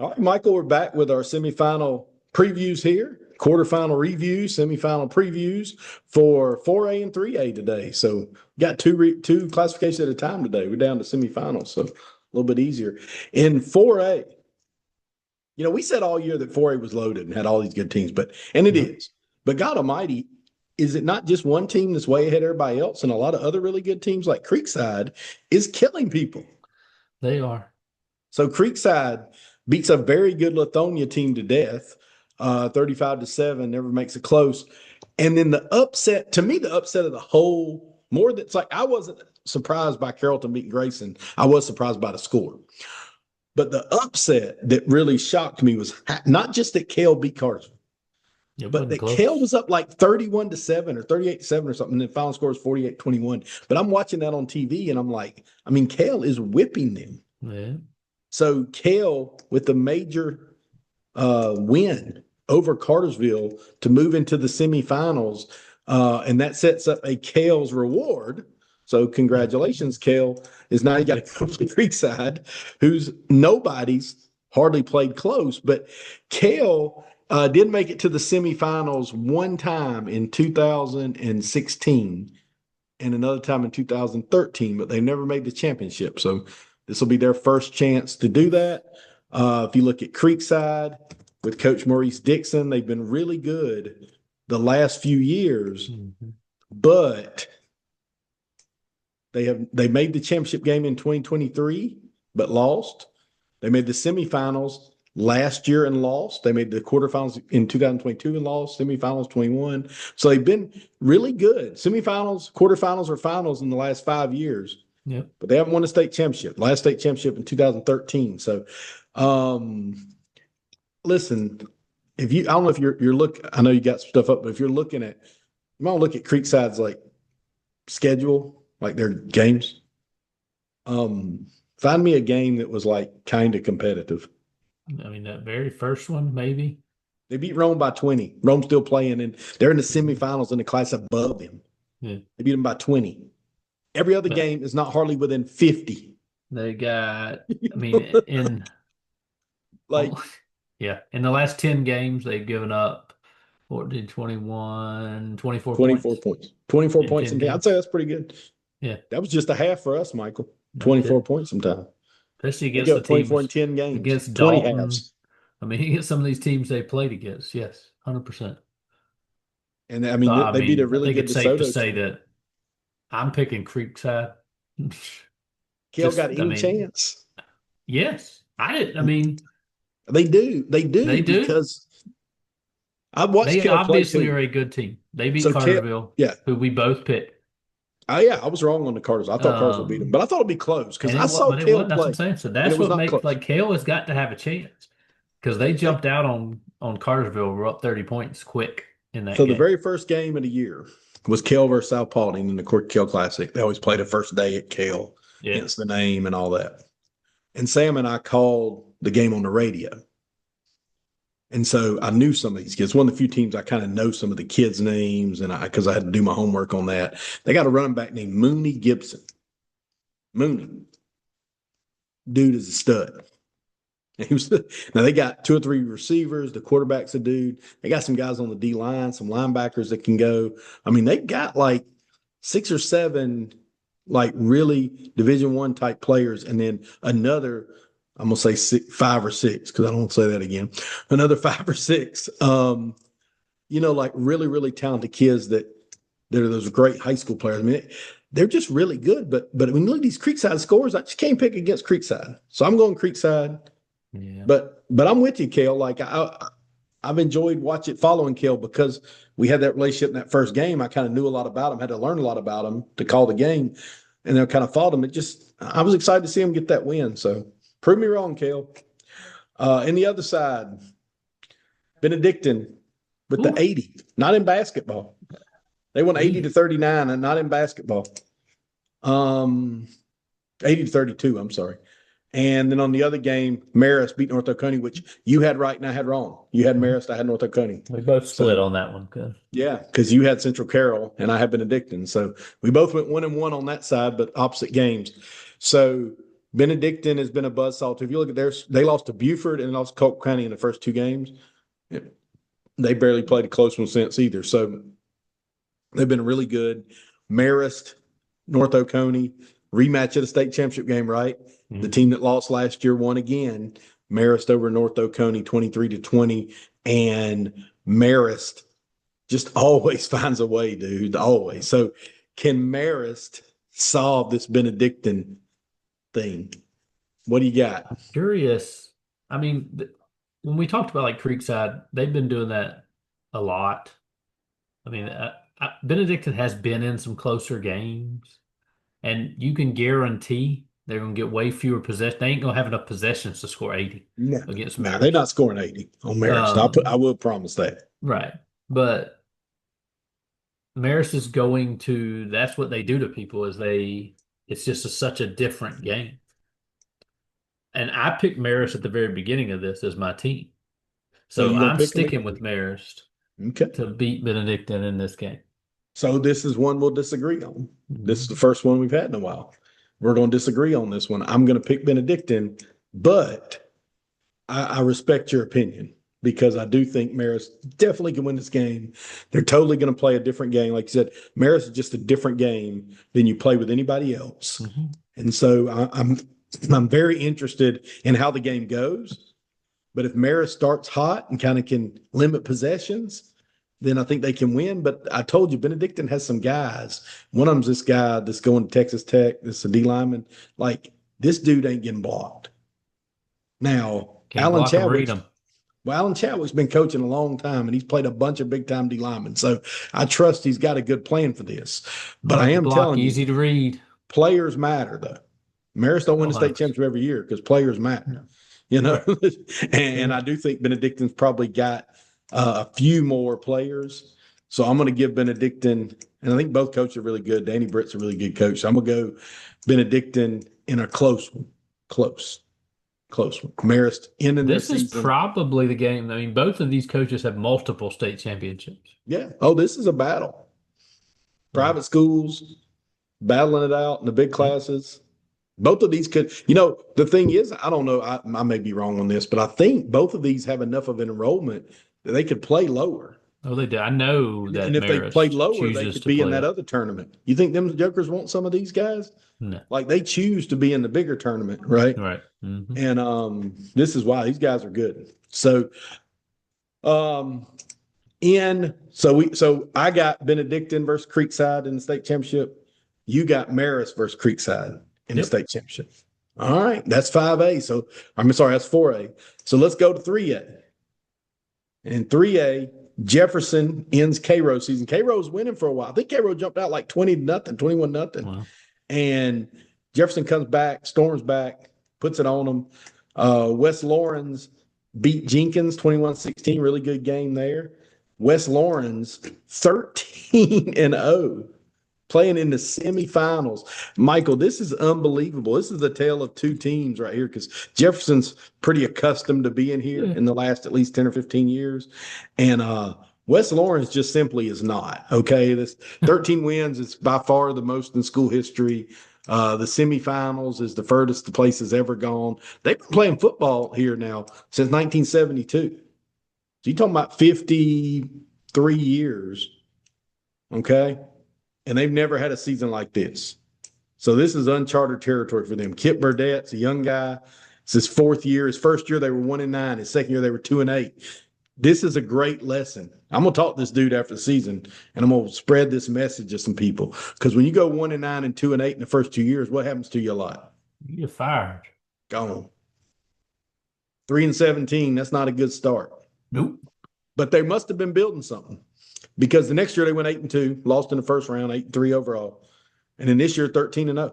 All right, Michael, we're back with our semifinal previews here, quarterfinal reviews, semifinal previews for 4A and 3A today. So we got two classifications at a time today. We're down to semifinals, so a little bit easier. In 4A, we said all year that 4A was loaded and had all these good teams, and it is. But God Almighty, is it not just one team that's way ahead of everybody else, and a lot of other really good teams like Creekside is killing people? They are. So Creekside beats a very good Lithonia team to death, 35-7, never makes it close. And then the upset, to me, the upset of the whole, more than it's like I wasn't surprised by Carrollton beating Grayson. I was surprised by the score. But the upset that really shocked me was not just that Cale beat Cartersville, but that Cale was up like 31-7 or 38-7 or something. And the final score is 48-21. But I'm watching that on TV and I'm like, Cale is whipping them. Yeah. So Cale with the major win over Cartersville to move into the semifinals, and that sets up a Cale's reward. So congratulations, Cale is now you got to go to Creekside, who's nobody's hardly played close, but Cale did make it to the semifinals one time in 2016 and another time in 2013, but they never made the championship. So this will be their first chance to do that. If you look at Creekside with Coach Maurice Dixon, they've been really good the last few years, but they made the championship game in 2023, but lost. They made the semifinals last year and lost. They made the quarterfinals in 2022 and lost, semifinals 21. So they've been really good. Semifinals, quarterfinals, or finals in the last 5 years. Yep. But they haven't won a state championship. Last state championship in 2013. So, listen, I don't know if I know you got some stuff up, but if you're looking at, you might look at Creekside's like schedule, like their games. Find me a game that was like kind of competitive. That very first one, maybe. They beat Rome by 20. Rome's still playing, and they're in the semifinals in the class above them. Yeah. They beat them by 20. Every other game is not hardly within 50. They got, in in the last 10 games, they've given up 14, 21, 24 points. 24 points in 10. I'd say that's pretty good. Yeah. That was just a half for us, Michael. 24 points sometime. Especially against the 24 in 10 games. Against 20 Dalton. halves. Against some of these teams they played against. Yes, 100%. And they beat a really good DeSoto. I think it's safe to say that I'm picking Creekside. Cale got any chance? Yes. They do. They do. Because I've watched Cale play. They obviously are a good team. They beat Cartersville, who we both picked. Oh, yeah, I was wrong on the Cartersville. I thought Cartersville beat them, but I thought it'd be close because I saw Cale play. That's what I'm saying. So that's what makes Cale has got to have a chance because they jumped out on Cartersville. We're up 30 points quick in that game. The very first game of the year was Cale versus South Paulding in the Cale Classic. They always play the first day at Cale, hence the name and all that. And Sam and I called the game on the radio. And so I knew some of these kids. One of the few teams I kind of know some of the kids' names, and because I had to do my homework on that. They got a running back named Mooney Gibson. Mooney, dude is a stud. And now they got 2 or 3 receivers. The quarterback's a dude. They got some guys on the D line, some linebackers that can go. They got like 6 or 7 like really Division I type players, and then another. I'm going to say 5 or 6 because I don't want to say that again. Another 5 or 6, like really, really talented kids that they're those great high school players. They're just really good. But when you look at these Creekside scores, I just can't pick against Creekside. So I'm going Creekside. Yeah. But I'm with you, Cale. Like I've enjoyed following Cale because we had that relationship in that first game. I kind of knew a lot about him, had to learn a lot about him to call the game, and then kind of followed him. I was excited to see him get that win. So. Prove me wrong, Cale. And the other side, Benedictine with the 80, not in basketball. They won 80-39 and not in basketball. 80-32, I'm sorry. And then on the other game, Marist beat North Oconee, which you had right and I had wrong. You had Marist, I had North Oconee. We both split on that one. Good. Yeah, because you had Central Carroll and I had Benedictine. So we both went 1-1 on that side, but opposite games. So Benedictine has been a buzzsaw too. If you look at theirs, they lost to Buford and lost to Colt County in the first 2 games. They barely played a close one since either. So they've been really good. Marist, North Oconee, rematch of the state championship game, right? Mm-hmm. The team that lost last year won again. Marist over North Oconee 23-20. And Marist just always finds a way, dude. Always. So can Marist solve this Benedictine thing? What do you got? I'm curious. I mean, when we talked about like Creekside, they've been doing that a lot. I mean, Benedictine has been in some closer games, and you can guarantee they're going to get way fewer possessions. They ain't going to have enough possessions to score 80 against Marist. No, they're not scoring 80 on Marist. I will promise that. Right. But Marist is going to, that's what they do to people it's just such a different game. And I picked Marist at the very beginning of this as my team. So I'm sticking with Marist to beat Benedictine in this game. So this is one we'll disagree on. This is the first one we've had in a while. We're going to disagree on this one. I'm going to pick Benedictine, but I respect your opinion because I do think Marist definitely can win this game. They're totally going to play a different game. Like you said, Marist is just a different game than you play with anybody else. Mm-hmm. And so I'm very interested in how the game goes. But if Marist starts hot and kind of can limit possessions, then I think they can win. But I told you, Benedictine has some guys. One of them's this guy that's going to Texas Tech. This is a D lineman. Like, this dude ain't getting blocked. Now, Alan Chadwick's been coaching a long time, and he's played a bunch of big-time D linemen. So I trust he's got a good plan for this. But I am telling you, easy to read. Players matter, though. Marist don't win the state championship every year because players matter. You know, and I do think Benedictine's probably got a few more players. So I'm going to give Benedictine, and I think both coaches are really good. Danny Britt's a really good coach. So I'm going to go Benedictine in a close one. Close one. Marist in the This is probably the game. I mean, both of these coaches have multiple state championships. Yeah. Oh, this is a battle. Private schools battling it out in the big classes. Both of these could, the thing is, I don't know, I may be wrong on this, but I think both of these have enough of an enrollment that they could play lower. Oh, they do. I know that. And if they played lower, they could be in that other tournament. You think them jokers want some of these guys? No. Like they choose to be in the bigger tournament, right? Right. Mm-hmm. And this is why these guys are good. So, so I got Benedictine versus Creekside in the state championship. You got Marist versus Creekside in the state championship. All right, that's 5A. So that's 4A. So let's go to 3A. In 3A, Jefferson ends K-Rose season. K-Rose winning for a while. I think K-Rose jumped out like 20-0, 21-0. Wow. And Jefferson comes back, storms back, puts it on them. West Lawrence beat Jenkins 21-16. Really good game there. West Lawrence 13-0. Playing in the semifinals. Michael, this is unbelievable. This is the tale of two teams right here because Jefferson's pretty accustomed to being here in the last at least 10 or 15 years. And West Lawrence just simply is not. Okay. This 13 wins is by far the most in school history. The semifinals is the furthest the place has ever gone. They've been playing football here now since 1972. So you're talking about 53 years. Okay. And they've never had a season like this. So this is uncharted territory for them. Kip Burdett's a young guy. It's his fourth year. His first year, they were 1-9. His second year, they were 2-8. This is a great lesson. I'm going to talk to this dude after the season, and I'm going to spread this message to some people. Because when you go 1-9 and 2-8 in the first 2 years, what happens to you a lot? You get fired. Gone. 3-17, that's not a good start. Nope. But they must have been building something. Because the next year they went 8-2, lost in the first round, 8-3 overall. And then this year, 13-0.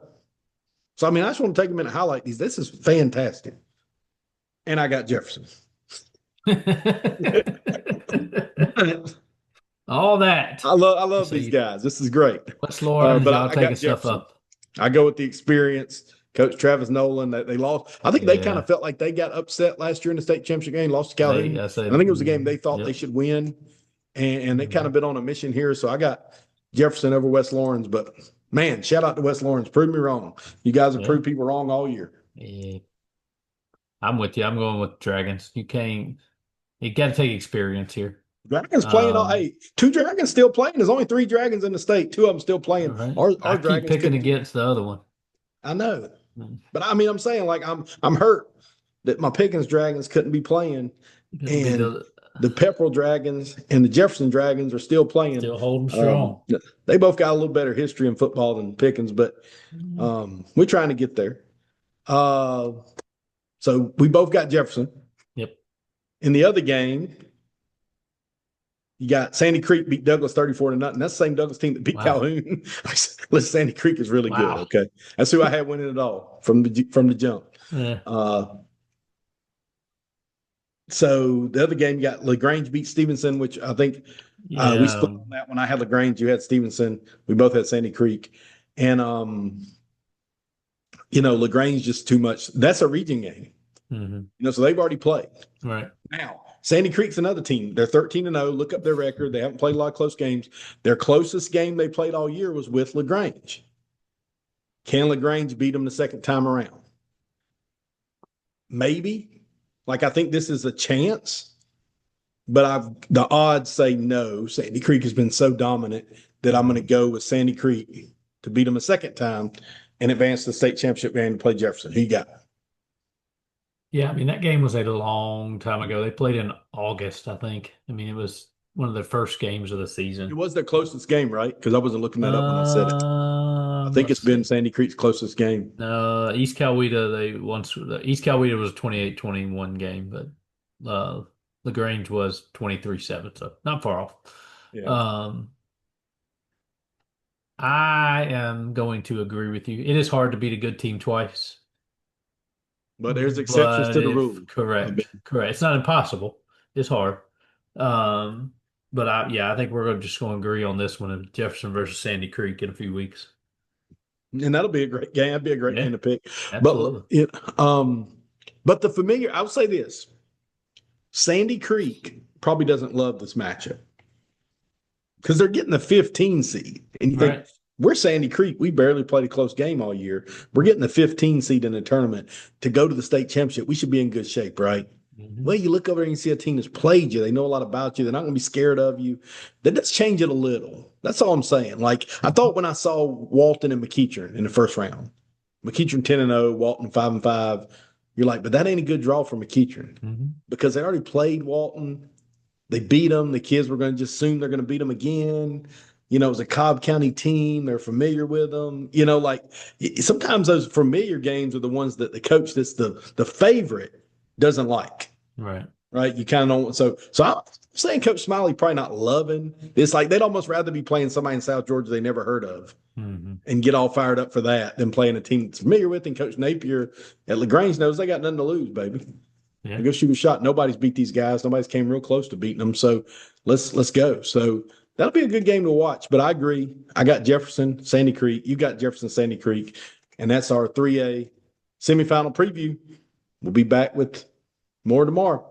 So, I mean, I just want to take a minute to highlight these. This is fantastic. And I got Jefferson. All that. I love these guys. This is great. What's Lawrence? But I'll take stuff up. I go with the experience. Coach Travis Nolan, they lost. I think they kind of felt like they got upset last year in the state championship game, lost to Calhoun. I think it was a game they thought they should win. And they kind of been on a mission here. So I got Jefferson over West Lawrence. But, man, shout out to West Lawrence. Prove me wrong. You guys have proved people wrong all year. Yeah, I'm with you. I'm going with Dragons. You got to take experience here. Dragons playing all. Hey, two Dragons still playing. There's only three Dragons in the state. Two of them still playing. Right. Our I keep Dragons picking couldn't get. against the other one. I know, Mm. but I mean, I'm saying like I'm hurt that my Pickens Dragons couldn't be playing, Couldn't be and the Pepperell Dragons and the Jefferson Dragons are still playing. still holding strong. They both got a little better history in football than Pickens, but Mm. we're trying to get there. So we both got Jefferson. Yep. In the other game, you got Sandy Creek beat Douglas 34-0. That's the same Douglas team that beat Calhoun. Listen, Sandy Creek is really good. Okay, that's who I had winning it all from the jump. Yeah. So the other game, you got LaGrange beat Stevenson, which I think we split on that one. I had LaGrange, you had Stevenson. We both had Sandy Creek, and LaGrange just too much. That's a region game. Mm-hmm. So they've already played. Right. Now, Sandy Creek's another team. They're 13-0. Look up their record. They haven't played a lot of close games. Their closest game they played all year was with LaGrange. Can LaGrange beat them the second time around? Maybe. Like, I think this is a chance, but the odds say no. Sandy Creek has been so dominant that I'm going to go with Sandy Creek to beat them a second time and advance to the state championship game to play Jefferson. Who you got? Yeah, I mean, that game was a long time ago. They played in August, I think. I mean, it was one of the first games of the season. It was their closest game, right? Because I wasn't looking that up when I said it. I think it's been Sandy Creek's closest game. East Coweta, East Coweta was a 28-21 game, but LaGrange was 23-7, so not far off. Yeah. I am going to agree with you. It is hard to beat a good team twice. But there's exceptions to the rule. Correct. It's not impossible. It's hard. But I think we're just going to agree on this one of Jefferson versus Sandy Creek in a few weeks. And that'll be a great game. That'd be a great game to pick. Absolutely. But the familiar, I would say this: Sandy Creek probably doesn't love this matchup because they're getting the 15 seed, and you think we're Sandy Creek. We barely played a close game all year. We're getting the 15 seed in the tournament to go to the state championship. We should be in good shape, right? Mm-hmm. Well, you look over and you see a team that's played you. They know a lot about you. They're not going to be scared of you. That does change it a little. That's all I'm saying. Like, I thought when I saw Walton and McEachern in the first round, McEachern 10-0, Walton 5-5, you're like, but that ain't a good draw for McEachern because they already played Walton. They beat them. The kids were going to just assume they're going to beat them again. It was a Cobb County team. They're familiar with them. Like sometimes those familiar games are the ones that the coach that's the favorite doesn't like. Right. You kind of don't. So I'm saying Coach Smiley probably not loving. It's like they'd almost rather be playing somebody in South Georgia they never heard of and get all fired up for that than playing a team that's familiar with. And Coach Napier at LaGrange knows they got nothing to lose, baby. Yeah. Go shoot a shot. Nobody's beat these guys. Nobody's came real close to beating them. So let's go. So that'll be a good game to watch. But I agree. I got Jefferson, Sandy Creek. You got Jefferson, Sandy Creek. And that's our 3A semifinal preview. We'll be back with more tomorrow.